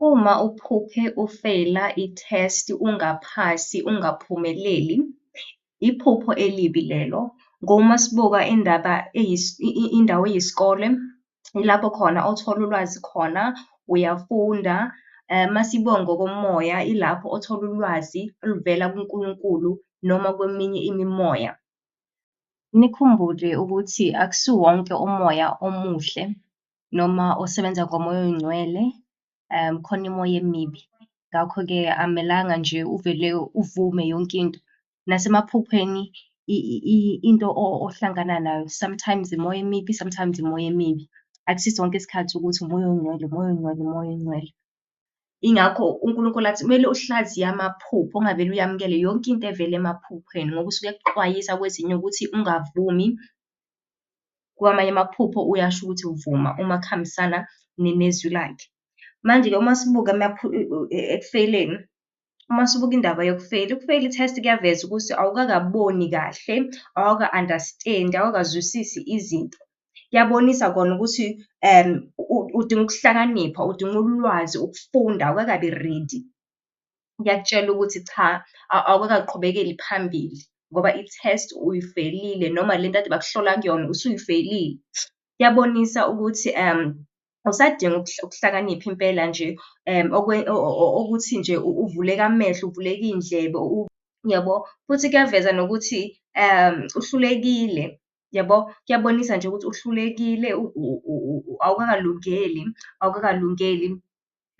Uma uphuphe ufeyila i-test, ungaphasi, ungaphumeleli, iphupho elibi lelo. Ngoma sibuka indawo eyisikole, ilapho khona othola ulwazi khona, uyafunda. Masibuka ngokomoya, ilapho othola ulwazi oluvela kuNkulunkulu noma kweminye imimoya. Nikhumbule ukuthi akusiwo wonke umoya omuhle noma osebenza ngomoya oyingcwele, khona imimoya emibi. Ngakho-ke amelanga nje uvele uvume yonke into. Nasemaphupheni into ohlangana nayo, sometimes imoya emibi, sometimes imoya emibi. Akusiso sonke isikhathi ukuthi umoya oyingcwele, umoya oyingcwele, umoya oyingcwele. Ingakho uNkulunkulu athi kumele uhlaziye amaphupho, ungavele uyamukele yonke into evela emaphupheni, ngoba usuke ekuxwayisa kwezinye ukuthi ungavumi. Kwamanye amaphupho uyasho ukuthi uvuma uma kuhambisana nezwi lakhe. Manje-ke uma sibuka ekufeyileni, uma sibuka indaba yokufeyila, ukufeyila i-test kuyaveza ukuthi awukakaboni kahle, awuka-understand-i, awukazwisisi izinto. Kuyabonisa kona ukuthi udinga ukuhlakanipha, udinga ulwazi, ukufunda, awukakabi ready. Kuyakutshela ukuthi cha, awukakaqhubekeli phambili ngoba i-test uyifeyilile noma lento kade bakuhlola kuyona usuyifeyilile. Kuyabonisa ukuthi awusadinga ukuhlakanipha impela nje, okuthi nje uvuleke amehlo, uvuleke iy'ndlebe, yabo. Futhi kuyaveza nokuthi uhlulekile, yabo. Kuyabonisa nje ukuthi uhlulekile, awukakalungeli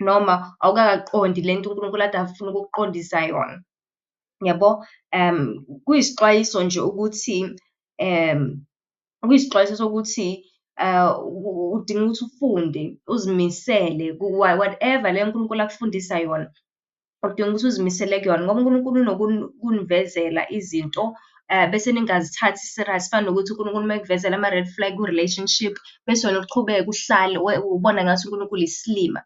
noma awukakaqondi lento uNkulunkulu ade afuna ukukuqondisa yona, yabo. Kuyisixwayiso nje ukuthi kuyisixwayiso sokuthi udinga ukuthi ufunde, uzimisele whatever le uNkulunkulu akufundisa yona, udinga ukuthi uzimisele kuyona ngoba uNkulunkulu unokunivezela izinto bese ningazithathi serious. Kufana nokuthi uNkulunkulu uma ekuvezela ama-red flag ku-relationship, bese wena uqhubeke uhlale ubona ngathi uNkulunkulu isilima.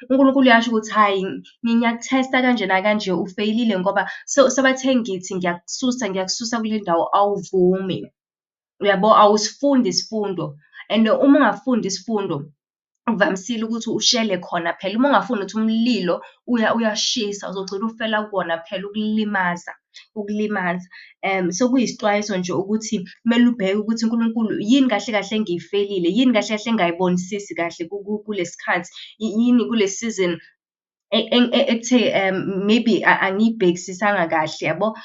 uNkulunkulu uyasho ukuthi hhayi, ngiyakuthesta kanje nakanje, ufeyilile ngoba sebathe ngithi ngiyakususa kule ndawo awuvumi. Uyabo, awusifundi isifundo, and uma ungafundi isifundo, kuvamisile ukuthi ushele khona phela. Uma ungafundi ukuthi umlilo uyashisa, uzogcina ufela kuwona phela, ukulimaza. Sekuyisixwayiso nje ukuthi kumele ubheke ukuthi uNkulunkulu yini kahle kahle engiyifeyilile, yini kahle kahle engayibonisisi kahle kulesi khathi, yini kule season ekuthe maybe angiyibhekisisanga kahle, yabo.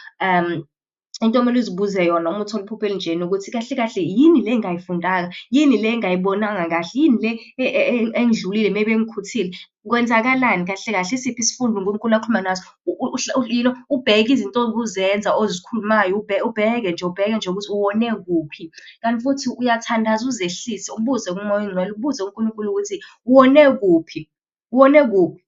Into okumele uzibuze yona uma uthola iphupho elinjena ukuthi kahle kahle yini le engayifundanga, yini le engayibonanga kahle, yini le engidlulile maybe engikhuthile. Kwenzakalani kahle kahle, isiphi isifundo uNkulunkulu akhuluma naso. Ubheke izinto obuzenza ozikhulumayo, ubheke nje ukuthi uwone kuphi. Kanti futhi uyathandaza uzehlise, ubuze kumoya oyingcwele, ubuze uNkulunkulu ukuthi uwone kuphi, uwone kuphi.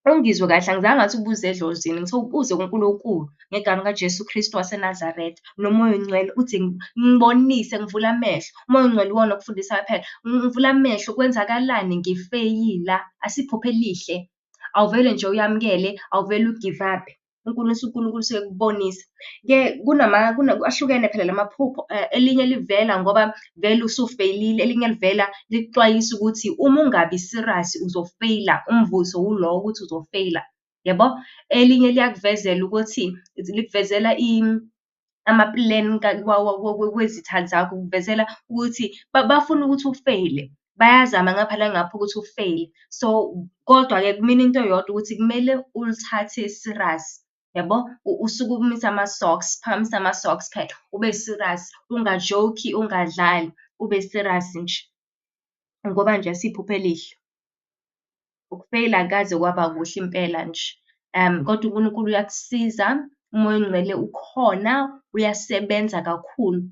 Ungizwe kahle, angizange ngathi ubuze edlozini, ngithe ubuze kuNkulunkulu ngegama likaJesu Kristu waseNazaretha, nomoya oyingcwele uthi ngibonise, ngivule amehlo. Umoya oyingcwele iwona okufundisayo phela, ngivule amehlo, kwenzakalani ngifeyila, asiphupho elihle. Awuvele nje uyamukele, awuvele u-give up. uNkulunkulu usuke ekubonisa. Ahlukene phela la maphupho, elinye livela ngoba vele usufeyilile, elinye livela likuxwayisa ukuthi uma ungabi serious uzofeyila, umvuzo ulo ukuthi uzofeyila, yabo. Elinye liyakuvezela ukuthi, likuvezela ama-plan kwezithali zakho, kukuvezela ukuthi bafuna ukuthi ufeyile, bayazama ngapha nangapha ukuthi ufeyile. So, kodwa-ke kumina into eyodwa ukuthi kumele ulithathe serious, yabo. Usuke umise ama-socks, phakamise ama-socks phela, ube serious, ungajoki, ungadlali, ube serious nje, ngoba nje asiphupho elihle. Ukufeyila akukaze kwaba kuhle impela nje, kodwa uNkulunkulu uyakusiza, umoya oyingcwele ukhona, uyasebenza kakhulu.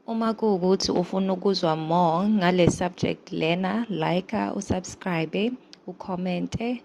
Uma kuwukuthi ufuna ukuzwa more ngale subject lena, like, usubscribe, ucommente.